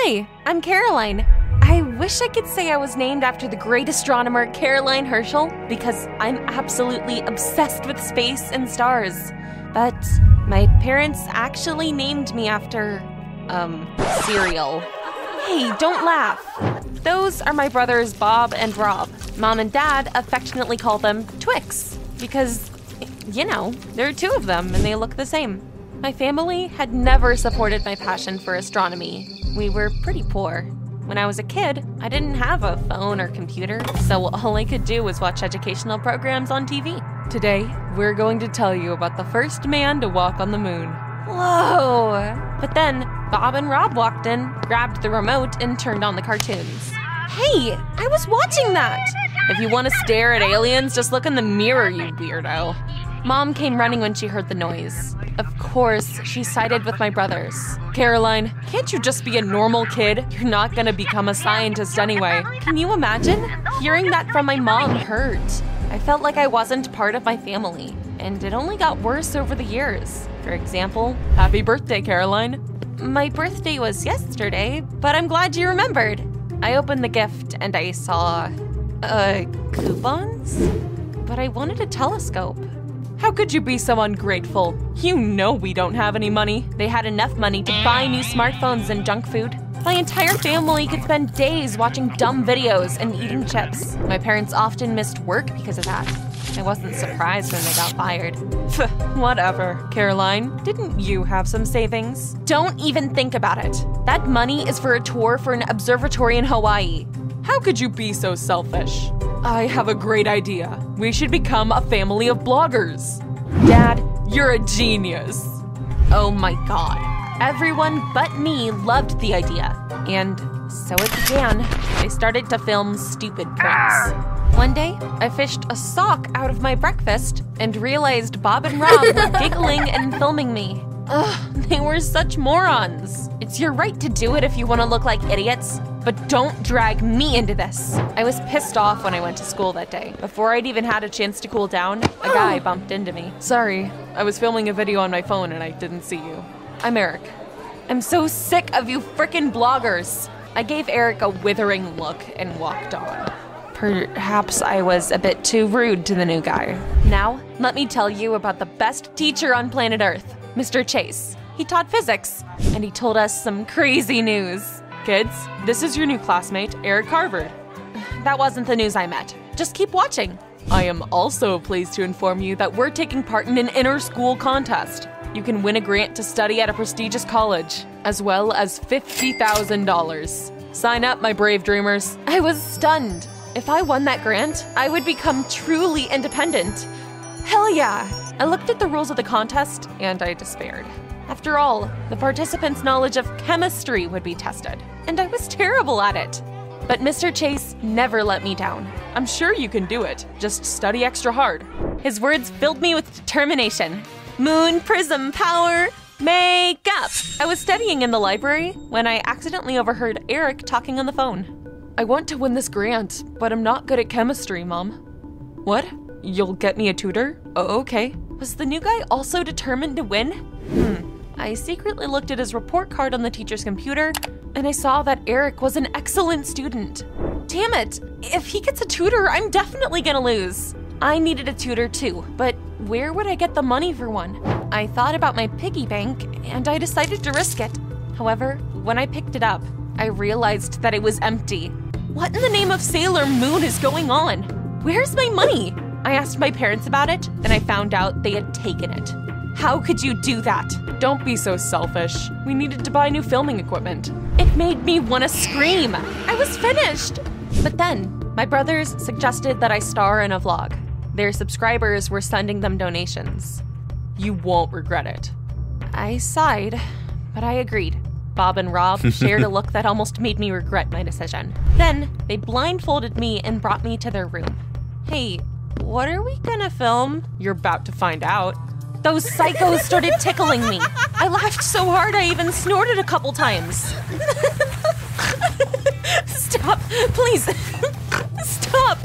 Hi, I'm Caroline. I wish I could say I was named after the great astronomer Caroline Herschel because I'm absolutely obsessed with space and stars. But my parents actually named me after, cereal. Hey, don't laugh. Those are my brothers Bob and Rob. Mom and Dad affectionately call them Twix because, you know, there are two of them and they look the same. My family had never supported my passion for astronomy. We were pretty poor. When I was a kid, I didn't have a phone or computer, so all I could do was watch educational programs on TV. Today, we're going to tell you about the first man to walk on the moon. Whoa! But then, Bob and Rob walked in, grabbed the remote, and turned on the cartoons. Hey, I was watching that! If you want to stare at aliens, just look in the mirror, you weirdo. Mom came running when she heard the noise. Of course, she sided with my brothers. Caroline, can't you just be a normal kid? You're not gonna become a scientist anyway. Can you imagine? Hearing that from my mom hurt. I felt like I wasn't part of my family, and it only got worse over the years. For example, happy birthday, Caroline. My birthday was yesterday, but I'm glad you remembered. I opened the gift and I saw, coupons? But I wanted a telescope. How could you be so ungrateful? You know we don't have any money. They had enough money to buy new smartphones and junk food. My entire family could spend days watching dumb videos and eating chips. My parents often missed work because of that. I wasn't surprised when they got fired. Whatever. Caroline, didn't you have some savings? Don't even think about it. That money is for a tour for an observatory in Hawaii. How could you be so selfish? I have a great idea. We should become a family of bloggers. Dad, you're a genius. Oh my god. Everyone but me loved the idea. And so it began. I started to film stupid pranks. One day, I fished a sock out of my breakfast and realized Bob and Rob were giggling and filming me. Ugh, they were such morons. It's your right to do it if you want to look like idiots, but don't drag me into this. I was pissed off when I went to school that day. Before I'd even had a chance to cool down, a guy bumped into me. Sorry, I was filming a video on my phone and I didn't see you. I'm Eric. I'm so sick of you frickin' bloggers. I gave Eric a withering look and walked on. Perhaps I was a bit too rude to the new guy. Now, let me tell you about the best teacher on planet Earth, Mr. Chase. He taught physics, and he told us some crazy news. Kids, this is your new classmate, Eric Harvard. That wasn't the news I meant. Just keep watching. I am also pleased to inform you that we're taking part in an inter-school contest. You can win a grant to study at a prestigious college, as well as $50,000. Sign up, my brave dreamers. I was stunned. If I won that grant, I would become truly independent. Hell yeah! I looked at the rules of the contest, and I despaired. After all, the participants' knowledge of chemistry would be tested, and I was terrible at it. But Mr. Chase never let me down. I'm sure you can do it. Just study extra hard. His words filled me with determination. Moon prism power, makeup! I was studying in the library when I accidentally overheard Eric talking on the phone. I want to win this grant, but I'm not good at chemistry, Mom. What? You'll get me a tutor? Oh, okay. Was the new guy also determined to win? I secretly looked at his report card on the teacher's computer, and I saw that Eric was an excellent student. Damn it! If he gets a tutor, I'm definitely gonna lose. I needed a tutor too, but where would I get the money for one? I thought about my piggy bank, and I decided to risk it. However, when I picked it up, I realized that it was empty. What in the name of Sailor Moon is going on? Where's my money? I asked my parents about it, and I found out they had taken it. How could you do that? Don't be so selfish. We needed to buy new filming equipment. It made me want to scream. I was finished. But then, my brothers suggested that I star in a vlog. Their subscribers were sending them donations. You won't regret it. I sighed, but I agreed. Bob and Rob shared a look that almost made me regret my decision. Then, they blindfolded me and brought me to their room. Hey, what are we gonna film? You're about to find out. Those psychos started tickling me. I laughed so hard I even snorted a couple times. Stop, please. Stop.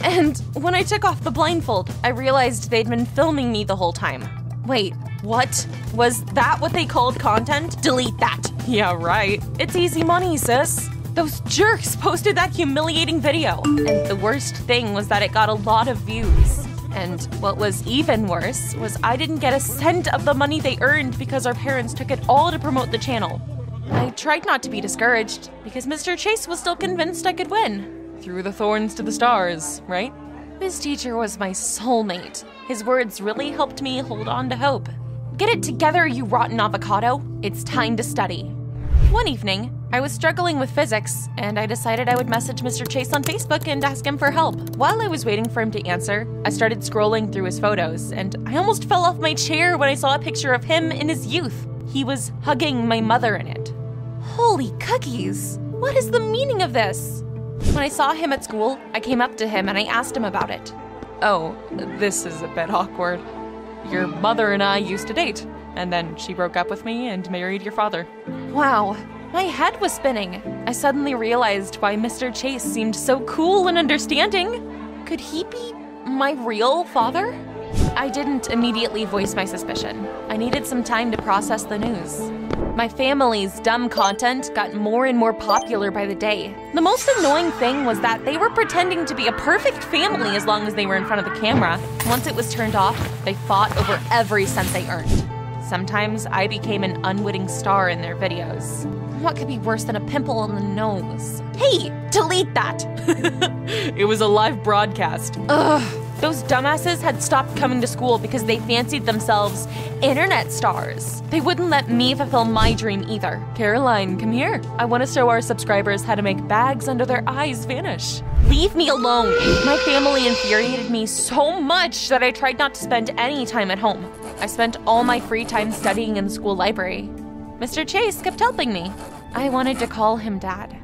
And when I took off the blindfold, I realized they'd been filming me the whole time. Wait, What? Was that what they called content? Delete that. Yeah, right. It's easy money, sis. Those jerks posted that humiliating video. And the worst thing was that it got a lot of views. And what was even worse was I didn't get a cent of the money they earned because our parents took it all to promote the channel. I tried not to be discouraged because Mr. Chase was still convinced I could win. Through the thorns to the stars, right? His teacher was my soulmate. His words really helped me hold on to hope. Get it together, you rotten avocado. It's time to study. One evening, I was struggling with physics, and I decided I would message Mr. Chase on Facebook and ask him for help. While I was waiting for him to answer, I started scrolling through his photos, and I almost fell off my chair when I saw a picture of him in his youth. He was hugging my mother in it. Holy cookies! What is the meaning of this? When I saw him at school, I came up to him and I asked him about it. Oh, this is a bit awkward. Your mother and I used to date, and then she broke up with me and married your father. Wow, my head was spinning. I suddenly realized why Mr. Chase seemed so cool and understanding. Could he be my real father? I didn't immediately voice my suspicion. I needed some time to process the news. My family's dumb content got more and more popular by the day. The most annoying thing was that they were pretending to be a perfect family as long as they were in front of the camera. Once it was turned off, they fought over every cent they earned. Sometimes I became an unwitting star in their videos. What could be worse than a pimple on the nose? Hey, delete that! It was a live broadcast. Ugh. Those dumbasses had stopped coming to school because they fancied themselves internet stars. They wouldn't let me fulfill my dream either. Caroline, come here. I want to show our subscribers how to make bags under their eyes vanish. Leave me alone. My family infuriated me so much that I tried not to spend any time at home. I spent all my free time studying in the school library. Mr. Chase kept helping me. I wanted to call him Dad.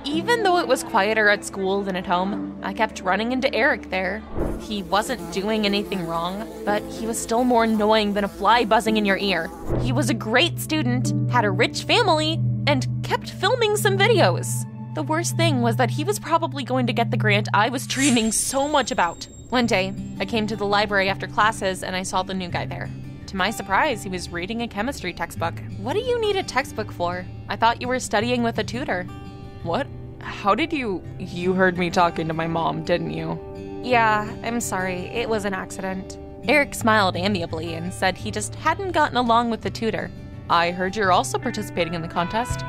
Even though it was quieter at school than at home, I kept running into Eric there. He wasn't doing anything wrong, but he was still more annoying than a fly buzzing in your ear. He was a great student, had a rich family, and kept filming some videos. The worst thing was that he was probably going to get the grant I was dreaming so much about. One day, I came to the library after classes and I saw the new guy there. To my surprise, he was reading a chemistry textbook. What do you need a textbook for? I thought you were studying with a tutor. What? How did you heard me talking to my mom, didn't you? Yeah, I'm sorry. It was an accident. Eric smiled amiably and said he just hadn't gotten along with the tutor. I heard you're also participating in the contest.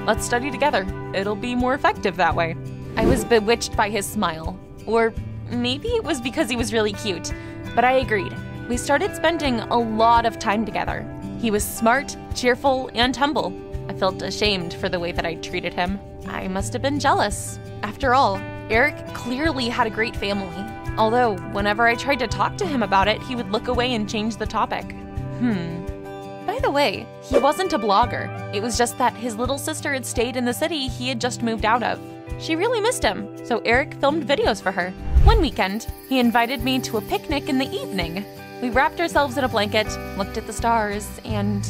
Let's study together. It'll be more effective that way. I was bewitched by his smile. Or maybe it was because he was really cute, but I agreed. We started spending a lot of time together. He was smart, cheerful, and humble. I felt ashamed for the way that I treated him. I must have been jealous. After all, Eric clearly had a great family. Although, whenever I tried to talk to him about it, he would look away and change the topic. By the way, he wasn't a blogger. It was just that his little sister had stayed in the city he had just moved out of. She really missed him, so Eric filmed videos for her. One weekend, he invited me to a picnic in the evening. We wrapped ourselves in a blanket, looked at the stars, and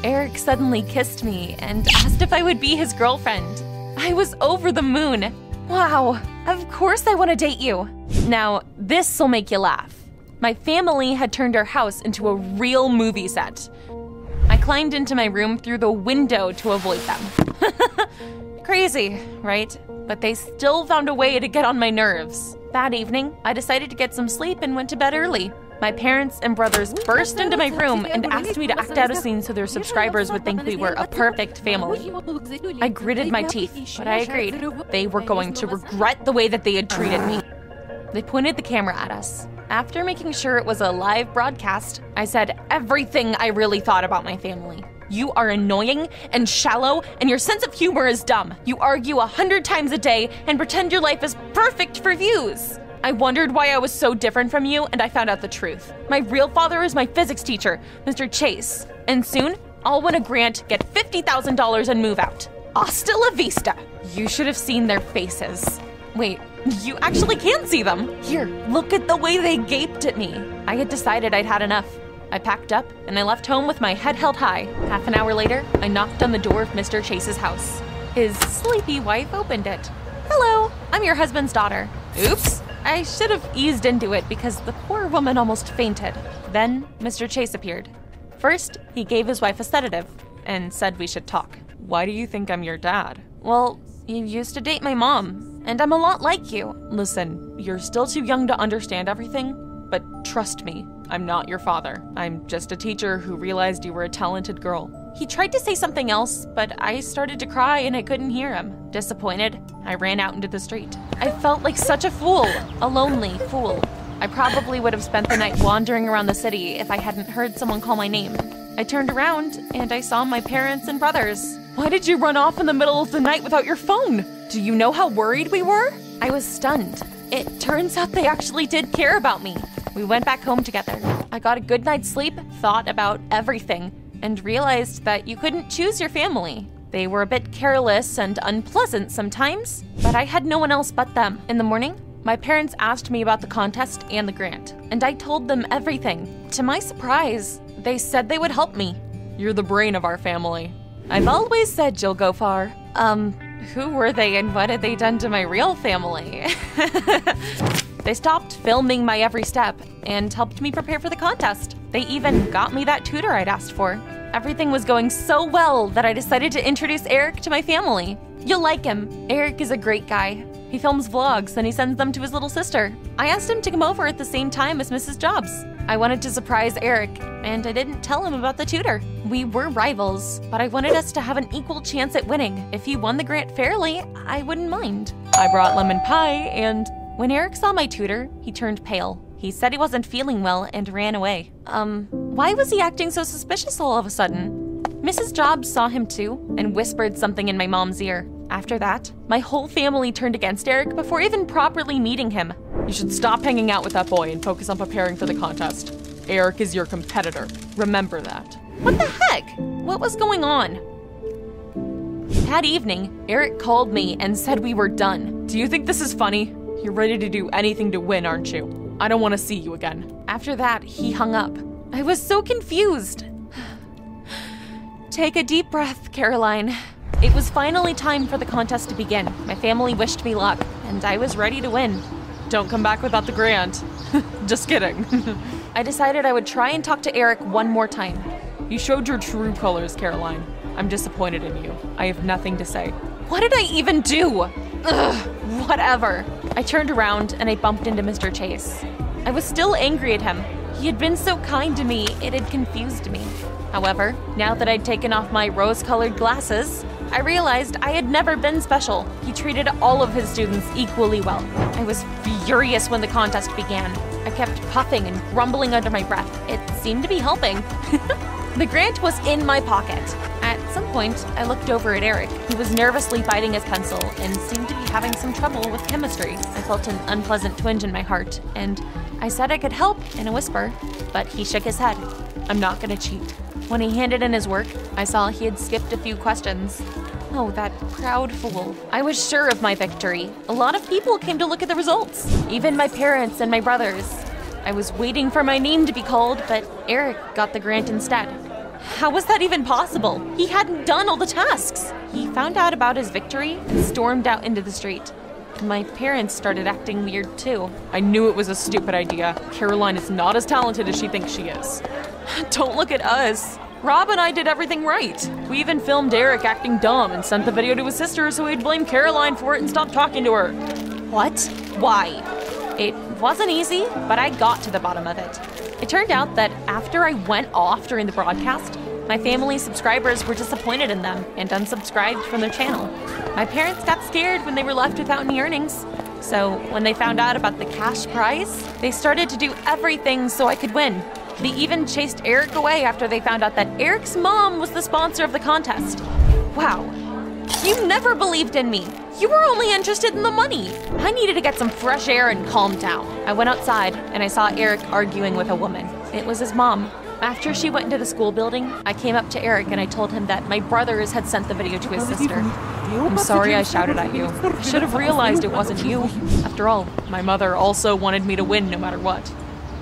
Eric suddenly kissed me and asked if I would be his girlfriend. I was over the moon. Wow, of course I want to date you. Now, this'll make you laugh. My family had turned our house into a real movie set. I climbed into my room through the window to avoid them. Crazy, right? But they still found a way to get on my nerves. That evening, I decided to get some sleep and went to bed early. My parents and brothers burst into my room and asked me to act out a scene so their subscribers would think we were a perfect family. I gritted my teeth, but I agreed. They were going to regret the way that they had treated me. They pointed the camera at us. After making sure it was a live broadcast, I said everything I really thought about my family. You are annoying and shallow, and your sense of humor is dumb. You argue 100 times a day and pretend your life is perfect for views. I wondered why I was so different from you, and I found out the truth. My real father is my physics teacher, Mr. Chase. And soon, I'll win a grant, get $50,000 and move out. Hasta la vista. You should have seen their faces. Wait, you actually can see them. Here, look at the way they gaped at me. I had decided I'd had enough. I packed up and I left home with my head held high. Half an hour later, I knocked on the door of Mr. Chase's house. His sleepy wife opened it. Hello, I'm your husband's daughter. Oops. I should have eased into it because the poor woman almost fainted. Then Mr. Chase appeared. First, he gave his wife a sedative and said we should talk. Why do you think I'm your dad? Well, you used to date my mom, and I'm a lot like you. Listen, you're still too young to understand everything, but trust me, I'm not your father. I'm just a teacher who realized you were a talented girl. He tried to say something else, but I started to cry and I couldn't hear him. Disappointed, I ran out into the street. I felt like such a fool, a lonely fool. I probably would have spent the night wandering around the city if I hadn't heard someone call my name. I turned around and I saw my parents and brothers. Why did you run off in the middle of the night without your phone? Do you know how worried we were? I was stunned. It turns out they actually did care about me. We went back home together. I got a good night's sleep, thought about everything, and realized that you couldn't choose your family. They were a bit careless and unpleasant sometimes, but I had no one else but them. In the morning, my parents asked me about the contest and the grant, and I told them everything. To my surprise, they said they would help me. You're the brain of our family. I've always said you'll go far. Who were they and what had they done to my real family? They stopped filming my every step and helped me prepare for the contest. They even got me that tutor I'd asked for. Everything was going so well that I decided to introduce Eric to my family. You'll like him. Eric is a great guy. He films vlogs and he sends them to his little sister. I asked him to come over at the same time as Mrs. Jobs. I wanted to surprise Eric, and I didn't tell him about the tutor. We were rivals, but I wanted us to have an equal chance at winning. If he won the grant fairly, I wouldn't mind. I brought lemon pie, and when Eric saw my tutor, he turned pale. He said he wasn't feeling well and ran away. Why was he acting so suspicious all of a sudden? Mrs. Jobs saw him too and whispered something in my mom's ear. After that, my whole family turned against Eric before even properly meeting him. You should stop hanging out with that boy and focus on preparing for the contest. Eric is your competitor. Remember that. What the heck? What was going on? That evening, Eric called me and said we were done. Do you think this is funny? You're ready to do anything to win, aren't you? I don't want to see you again. After that, he hung up. I was so confused. Take a deep breath, Caroline. It was finally time for the contest to begin. My family wished me luck, and I was ready to win. Don't come back without the grant. Just kidding. I decided I would try and talk to Eric one more time. You showed your true colors, Caroline. I'm disappointed in you. I have nothing to say. What did I even do? Ugh, whatever. I turned around and I bumped into Mr. Chase. I was still angry at him. He had been so kind to me, it had confused me. However, now that I'd taken off my rose-colored glasses, I realized I had never been special. He treated all of his students equally well. I was furious when the contest began. I kept puffing and grumbling under my breath. It seemed to be helping. The grant was in my pocket. At some point, I looked over at Eric, who was nervously biting his pencil and seemed to be having some trouble with chemistry. I felt an unpleasant twinge in my heart, and I said I could help in a whisper, but he shook his head. I'm not gonna cheat. When he handed in his work, I saw he had skipped a few questions. Oh, that proud fool. I was sure of my victory. A lot of people came to look at the results, even my parents and my brothers. I was waiting for my name to be called, but Eric got the grant instead. How was that even possible? He hadn't done all the tasks. He found out about his victory and stormed out into the street. My parents started acting weird too. I knew it was a stupid idea. Caroline is not as talented as she thinks she is. Don't look at us. Rob and I did everything right. We even filmed Eric acting dumb and sent the video to his sister so he'd blame Caroline for it and stop talking to her. What? Why? It wasn't easy, but I got to the bottom of it. It turned out that after I went off during the broadcast, my family's subscribers were disappointed in them and unsubscribed from their channel. My parents got scared when they were left without any earnings. So when they found out about the cash prize, they started to do everything so I could win. They even chased Eric away after they found out that Eric's mom was the sponsor of the contest. Wow, you never believed in me. You were only interested in the money. I needed to get some fresh air and calm down. I went outside and I saw Eric arguing with a woman. It was his mom. After she went into the school building, I came up to Eric and I told him that my brothers had sent the video to his sister. I'm sorry I shouted at you. I should have realized it wasn't you. After all, my mother also wanted me to win no matter what.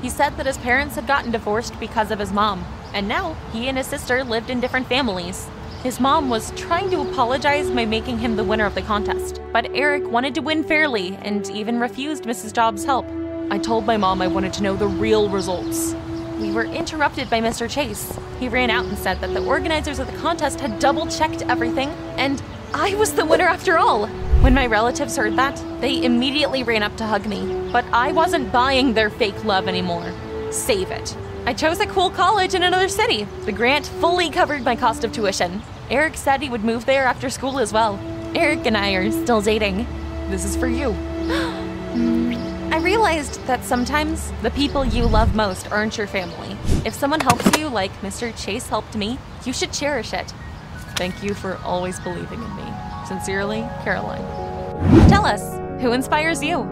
He said that his parents had gotten divorced because of his mom, and now he and his sister lived in different families. His mom was trying to apologize by making him the winner of the contest, but Eric wanted to win fairly and even refused Mrs. Jobs' help. I told my mom I wanted to know the real results. we were interrupted by Mr. Chase. He ran out and said that the organizers of the contest had double-checked everything, and I was the winner after all. When my relatives heard that, they immediately ran up to hug me, but I wasn't buying their fake love anymore. Save it. I chose a cool college in another city. The grant fully covered my cost of tuition. Eric said he would move there after school as well. Eric and I are still dating. This is for you. I realized that sometimes the people you love most aren't your family. If someone helps you like Mr. Chase helped me, you should cherish it. Thank you for always believing in me. Sincerely, Caroline. Tell us, who inspires you?